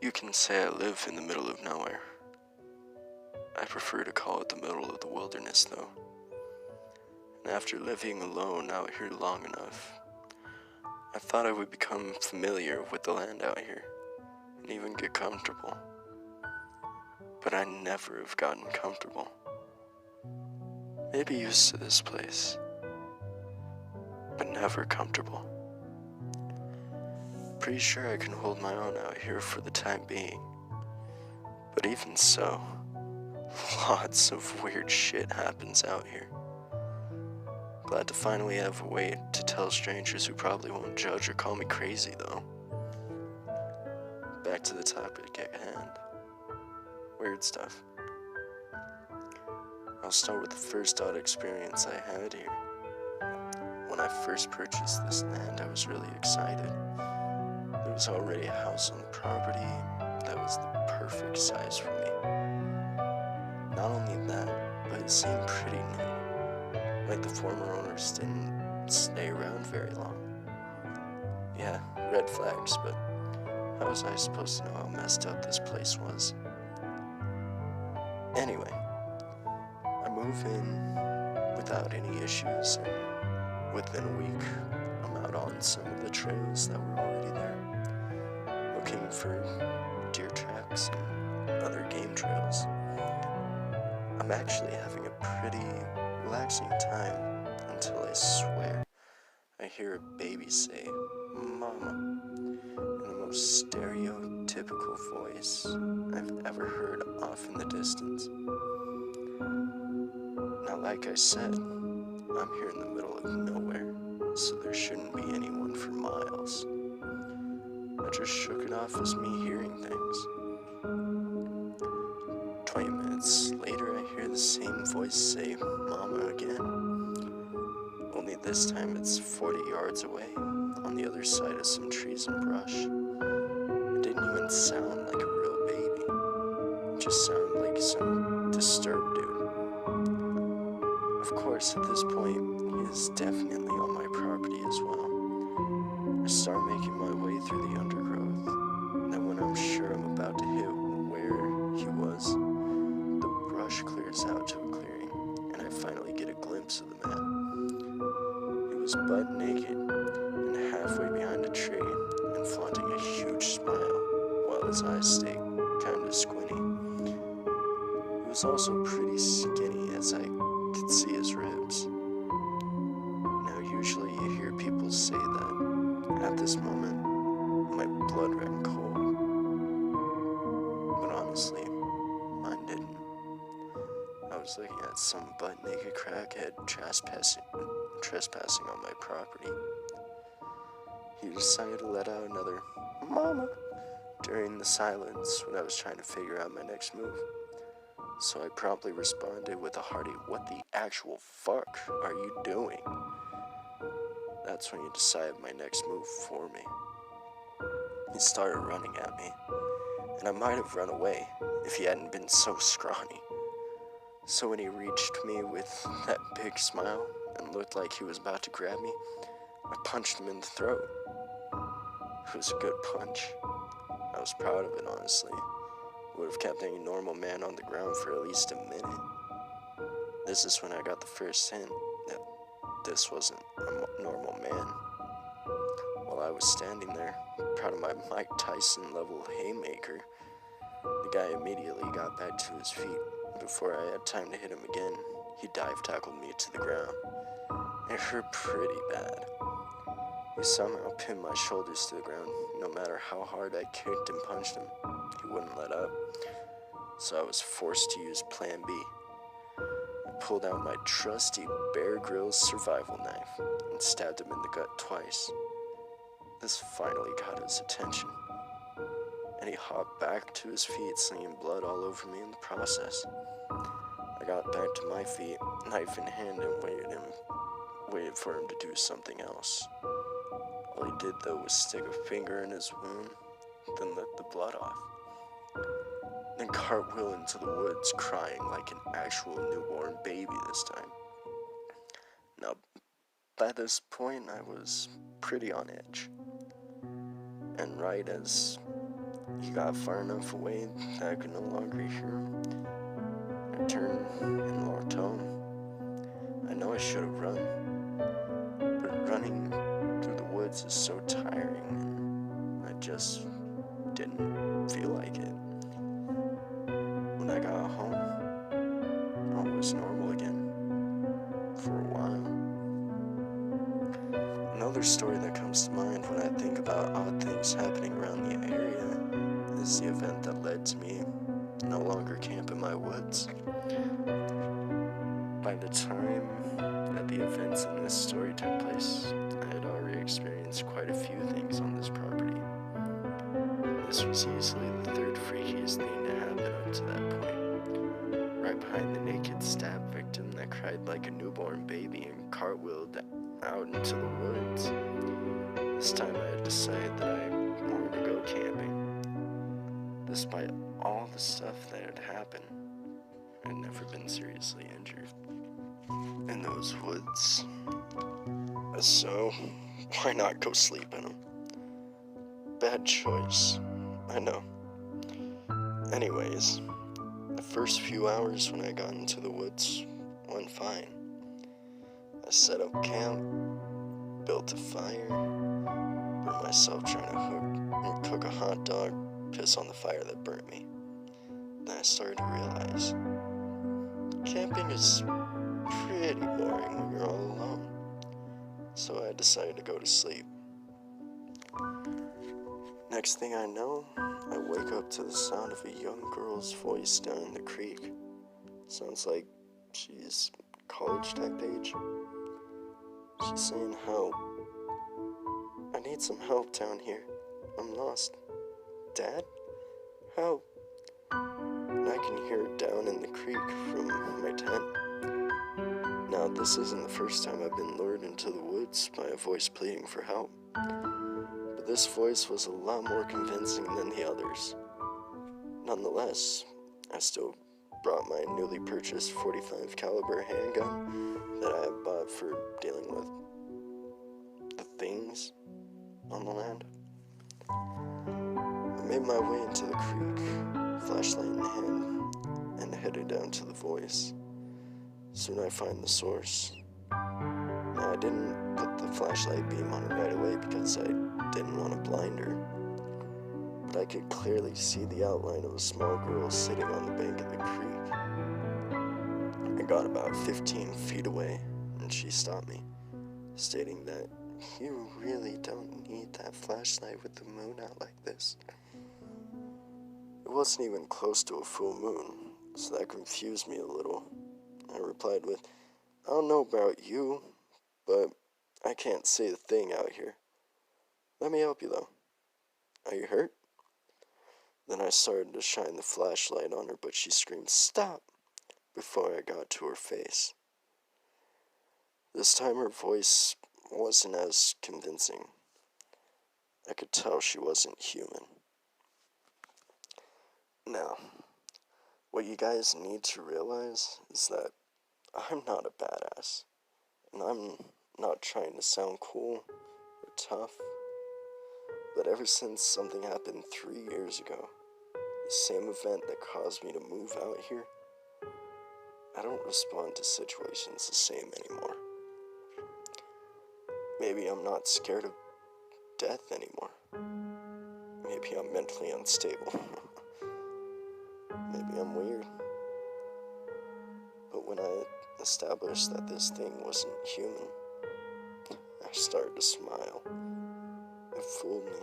You can say I live in the middle of nowhere. I prefer to call it the middle of the wilderness, though. And after living alone out here long enough, I thought I would become familiar with the land out here, and even get comfortable. But I never have gotten comfortable. Maybe used to this place, but never comfortable. Pretty sure I can hold my own out here for the time being. But even so, lots of weird shit happens out here. Glad to finally have a way to tell strangers who probably won't judge or call me crazy, though. Back to the topic at hand. Weird stuff. I'll start with the first odd experience I had here. When I first purchased this land, I was really excited. There was already a house on the property that was the perfect size for me. Not only that, but it seemed pretty new. Like the former owners didn't stay around very long. Yeah, red flags, but how was I supposed to know how messed up this place was? Anyway, I move in without any issues, and within a week, I'm out on some of the trails that were already there, looking for deer tracks and other game trails. I'm actually having a pretty relaxing time until I swear I hear a baby say, "Mama," in the most stereotypical voice I've ever heard off in the distance. Now, like I said, I'm here in the middle of nowhere, so there shouldn't be anyone for miles. I just shook it off as me hearing things. 20 minutes later, I hear the same voice say, "Mama," again. Only this time it's 40 yards away, on the other side of some trees and brush. It didn't even sound like a real baby. It just sounded like some disturbed dude. Of course, at this point, he is definitely on my property as well. I start making my way through the undergrowth. Then when I'm sure I'm about to hit where he was, the brush clears out to a clearing, and I finally get a glimpse of the man. He was butt naked and halfway behind a tree and flaunting a huge smile while his eyes stayed kinda squinty. He was also pretty skinny, as I could see his ribs. Now usually you hear people say that at this moment my blood ran cold, but honestly mine didn't. I was looking at some butt naked crackhead trespassing on my property. He decided to let out another "Mama" during the silence when I was trying to figure out my next move. So I promptly responded with a hearty, "What the actual fuck are you doing?" That's when he decided my next move for me. He started running at me, and I might have run away if he hadn't been so scrawny. So when he reached me with that big smile and looked like he was about to grab me, I punched him in the throat. It was a good punch. I was proud of it, honestly. It would have kept any normal man on the ground for at least a minute. This is when I got the first hint that this wasn't a normal man. While I was standing there, proud of my Mike Tyson level haymaker, the guy immediately got back to his feet. Before I had time to hit him again, he dive tackled me to the ground. It hurt pretty bad. He somehow pinned my shoulders to the ground. No matter how hard I kicked and punched him, he wouldn't let up. So I was forced to use Plan B. I pulled out my trusty Bear Grylls survival knife and stabbed him in the gut twice. This finally got his attention, and he hopped back to his feet, slinging blood all over me in the process. I got back to my feet, knife in hand, and waited for him to do something else. All he did, though, was stick a finger in his wound, then let the blood off. Then cartwheel into the woods, crying like an actual newborn baby this time. Now, by this point, I was pretty on edge. And right as He got far enough away that I could no longer hear him. I turned and walked home. I know I should have run, but running through the woods is so tiring, and I just didn't feel like it. When I got home, all was normal again for a while. Another story that comes to mind when I think about odd things happening around the area is the event that led to me no longer camp in my woods. By the time that the events in this story took place, I had already experienced quite a few things on this property. This was easily the third freakiest thing to happen up to that point. Right behind the naked stab victim that cried like a newborn baby and cartwheeled out into the woods. This time I had decided that I wanted to go camping. Despite all the stuff that had happened, I'd never been seriously injured in those woods. So, why not go sleep in them? Bad choice, I know. Anyways, the first few hours when I got into the woods went fine. I set up camp, built a fire, burned myself trying to cook a hot dog, piss on the fire that burnt me. Then I started to realize, camping is pretty boring when you're all alone. So I decided to go to sleep. Next thing I know, I wake up to the sound of a young girl's voice down in the creek. Sounds like she's college type age. She's saying, "Help. I need some help down here. I'm lost. Dad? Help." And I can hear it down in the creek from my tent. Now, this isn't the first time I've been lured into the woods by a voice pleading for help. But this voice was a lot more convincing than the others. Nonetheless, I still brought my newly purchased .45 caliber handgun that I had bought for dealing with the things on the land. I made my way into the creek, flashlight in hand, and headed down to the voice. Soon I find the source. Now, I didn't put the flashlight beam on her right away because I didn't want to blind her, but I could clearly see the outline of a small girl sitting on the bank of the creek. I got about 15 feet away, and she stopped me, stating that you really don't need that flashlight with the moon out like this. It wasn't even close to a full moon, so that confused me a little. I replied with, "I don't know about you, but I can't see a thing out here. Let me help you though. Are you hurt?" Then I started to shine the flashlight on her, but she screamed, "Stop!" before I got to her face. This time her voice wasn't as convincing. I could tell she wasn't human. Now, what you guys need to realize is that I'm not a badass, and I'm not trying to sound cool or tough, but ever since something happened 3 years ago, the same event that caused me to move out here, I don't respond to situations the same anymore. Maybe I'm not scared of death anymore. Maybe I'm mentally unstable. Maybe I'm weird. But when I established that this thing wasn't human, I started to smile. It fooled me.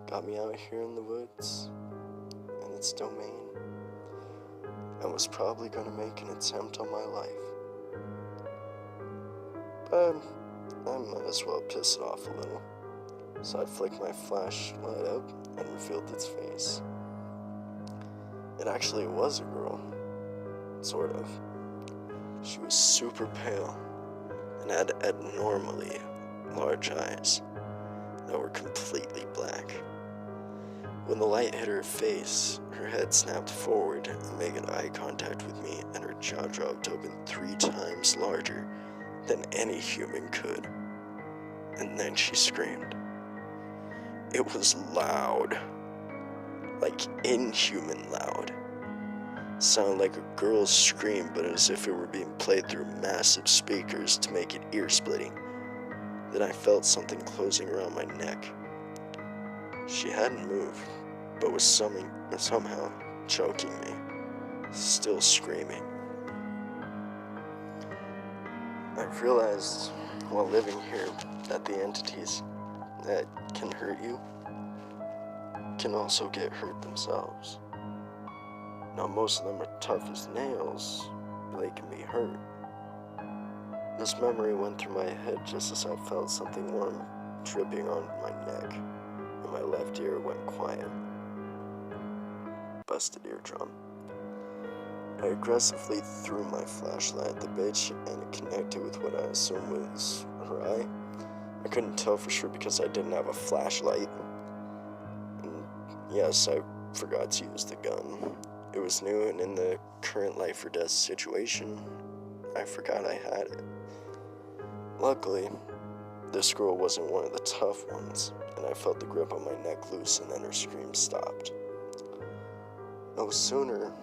Got me out here in the woods, in its domain. I was probably going to make an attempt on my life. But I might as well piss it off a little. So I flicked my flashlight up and revealed its face. It actually was a girl. Sort of. She was super pale and had abnormally large eyes that were completely black. When the light hit her face, her head snapped forward and made eye contact with me, and her jaw dropped open 3 times larger than any human could. And then she screamed. It was loud. like inhuman loud. Sounded like a girl's scream, but as if it were being played through massive speakers to make it ear-splitting. Then I felt something closing around my neck. She hadn't moved, but was somehow choking me, still screaming. I've realized while living here that the entities that can hurt you can also get hurt themselves. Now, most of them are tough as nails, but they can be hurt. This memory went through my head just as I felt something warm dripping on my neck, and my left ear went quiet. Busted eardrum. I aggressively threw my flashlight at the bitch, and it connected with what I assumed was her eye. I couldn't tell for sure because I didn't have a flashlight. And yes, I forgot to use the gun. It was new, and in the current life or death situation, I forgot I had it. Luckily, this girl wasn't one of the tough ones, and I felt the grip on my neck loosen, and her scream stopped. No sooner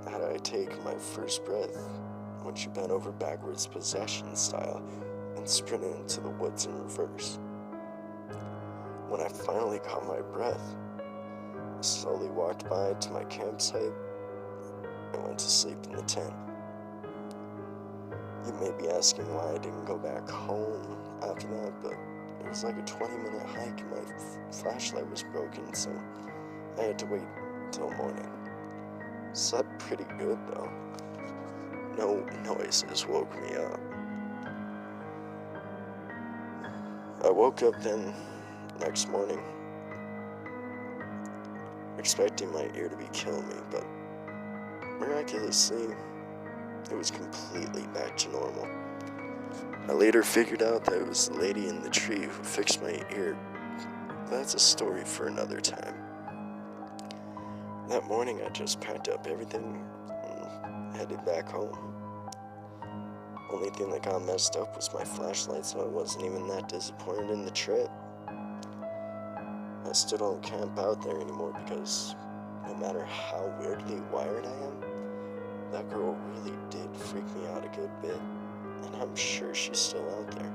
had I taken my first breath when she bent over backwards possession style and sprinted into the woods in reverse. When I finally caught my breath, I slowly walked by to my campsite and went to sleep in the tent. You may be asking why I didn't go back home after that, but it was like a 20-minute hike and my flashlight was broken, so I had to wait till morning. Slept pretty good though. No noises woke me up. I woke up then next morning expecting my ear to be killing me, but miraculously, it was completely back to normal. I later figured out that it was the lady in the tree who fixed my ear. That's a story for another time. That morning, I just packed up everything and headed back home. Only thing that got messed up was my flashlight, so I wasn't even that disappointed in the trip. I still don't camp out there anymore because no matter how weirdly wired I am, that girl really did freak me out a good bit, and I'm sure she's still out there.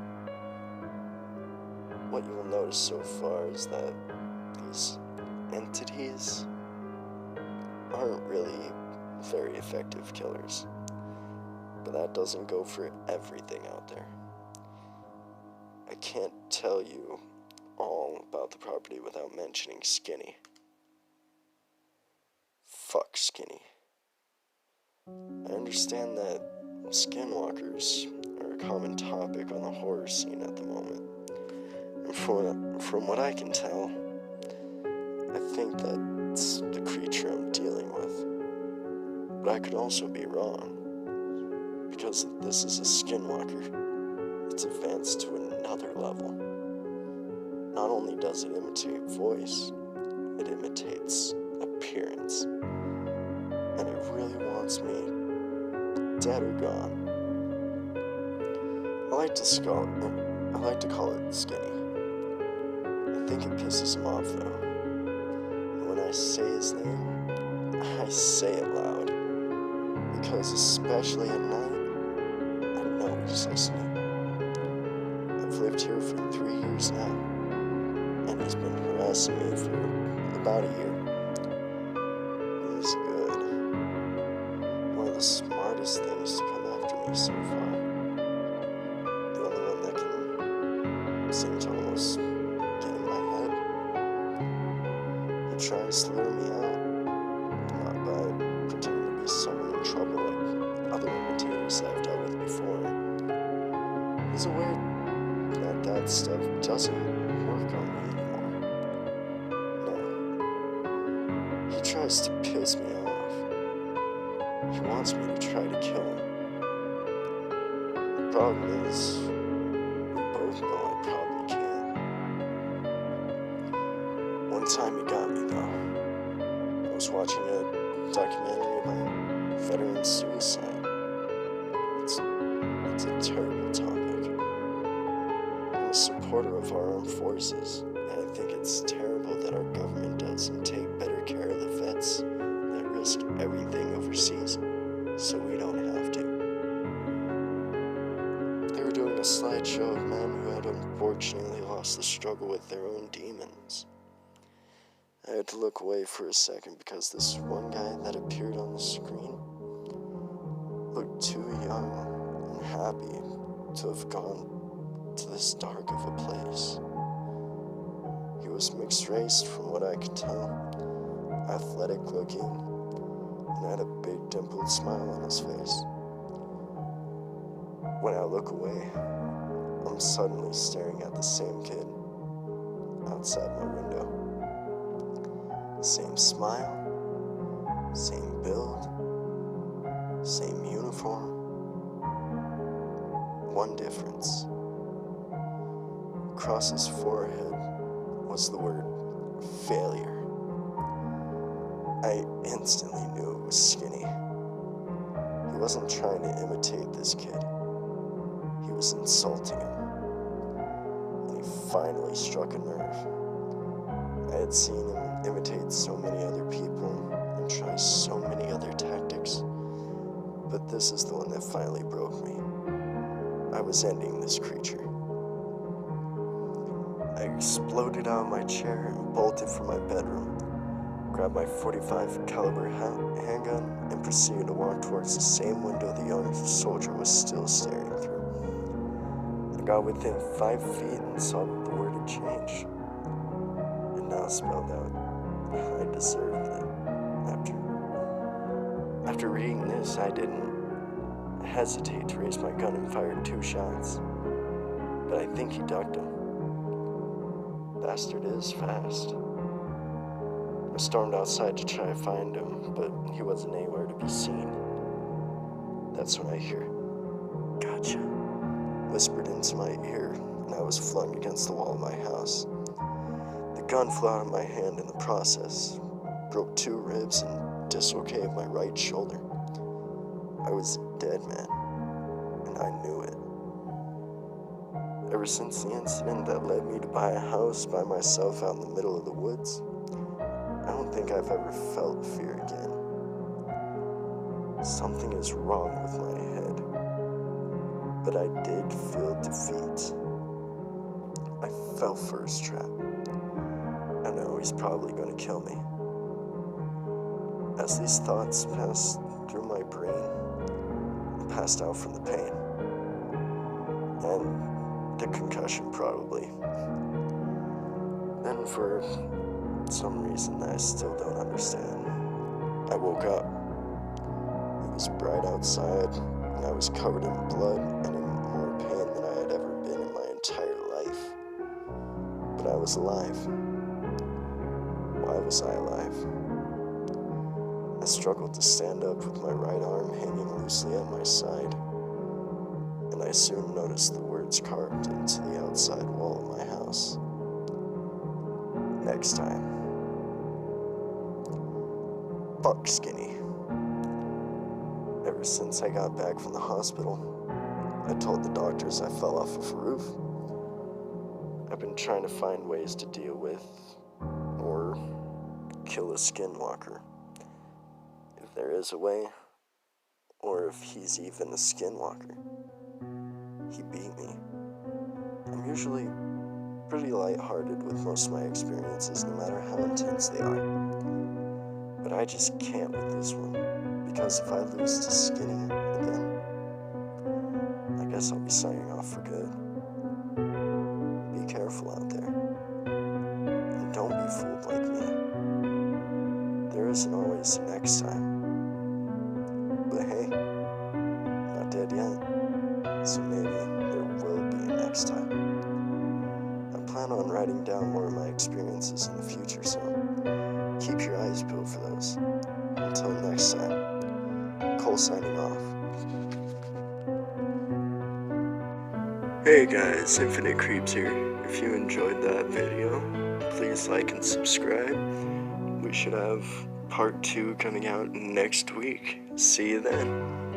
What you will notice so far is that these entities aren't really very effective killers, but that doesn't go for everything out there. I can't tell you all about the property without mentioning Skinny. Fuck Skinny. I understand that skinwalkers are a common topic on the horror scene at the moment. And from what I can tell, I think that's the creature I'm dealing with. But I could also be wrong, because if this is a skinwalker, it's advanced to another level. Not only does it imitate voice, it imitates appearance. And it really wants me dead or gone. I like to call it Skinny. I think it pisses him off though. And when I say his name, I say it loud. Because especially at night, I know he's listening. I've lived here for 3 years now, and he's been harassing me for about a year. He's good. One of the smartest things to come after me so far. The only one that can seem to almost get in my head. He tries to lure me out, not by pretending to be someone in trouble like other imitators I've dealt with before. He's aware that stuff doesn't work on me anymore. No. He tries to piss me off. He wants me to try to kill him. The problem is, we both know I probably can't. One time he got me though. I was watching a documentary about veteran suicide. It's a terrible topic. I'm a supporter of our armed forces, and I think it's terrible that our government doesn't take better take care of the vets that risk everything overseas so we don't have to. They were doing a slideshow of men who had unfortunately lost the struggle with their own demons. I had to look away for a second because this one guy that appeared on the screen looked too young and happy to have gone to this dark of a place. He was mixed race from what I could tell, athletic looking, and had a big dimpled smile on his face. When I look away, I'm suddenly staring at the same kid outside my window. Same smile, same build, same uniform. One difference. Across his forehead was the word failure. I instantly knew it was Skinny. He wasn't trying to imitate this kid. He was insulting him. And he finally struck a nerve. I had seen him imitate so many other people and try so many other tactics, but this is the one that finally broke me. I was ending this creature. I exploded out of my chair and bolted from my bedroom, grabbed my .45 caliber handgun, and proceeded to walk towards the same window the young soldier was still staring through. I got within 5 feet and saw that the word had changed. It now spelled out, I deserved it. After reading this, I didn't hesitate to raise my gun and fired 2 shots. But I think he ducked him. Bastard is fast. I stormed outside to try to find him, but he wasn't anywhere to be seen. That's when I hear, "Gotcha," whispered into my ear, and I was flung against the wall of my house. The gun flew out of my hand in the process, broke 2 ribs, and dislocated my right shoulder. I was a dead man, and I knew it. Ever since the incident that led me to buy a house by myself out in the middle of the woods, I don't think I've ever felt fear again. Something is wrong with my head, but I did feel defeat. I fell for his trap. I know he's probably going to kill me. As these thoughts passed through my brain, I passed out from the pain. And the concussion, probably. Then for some reason that I still don't understand, I woke up. It was bright outside, and I was covered in blood and in more pain than I had ever been in my entire life. But I was alive. Why was I alive? I struggled to stand up with my right arm hanging loosely at my side, and I soon noticed the words carved into the outside wall of my house. Next time. Fuck Skinny. Ever since I got back from the hospital, I told the doctors I fell off of a roof. I've been trying to find ways to deal with or kill a skinwalker. If there is a way, or if he's even a skinwalker. He beat me. I'm usually pretty lighthearted with most of my experiences, no matter how intense they are. But I just can't with this one, because if I lose to Skinny again, I guess I'll be signing off for good. Be careful out there. And don't be fooled like me. There isn't always a next time. But hey, I'm not dead yet, so maybe there will be a next time. I plan on writing down more of my experiences in the future, so keep your eyes peeled for those. Until next time, Cole signing off. Hey guys, Infinite Creeps here. If you enjoyed that video, please like and subscribe. We should have part 2 coming out next week. See you then.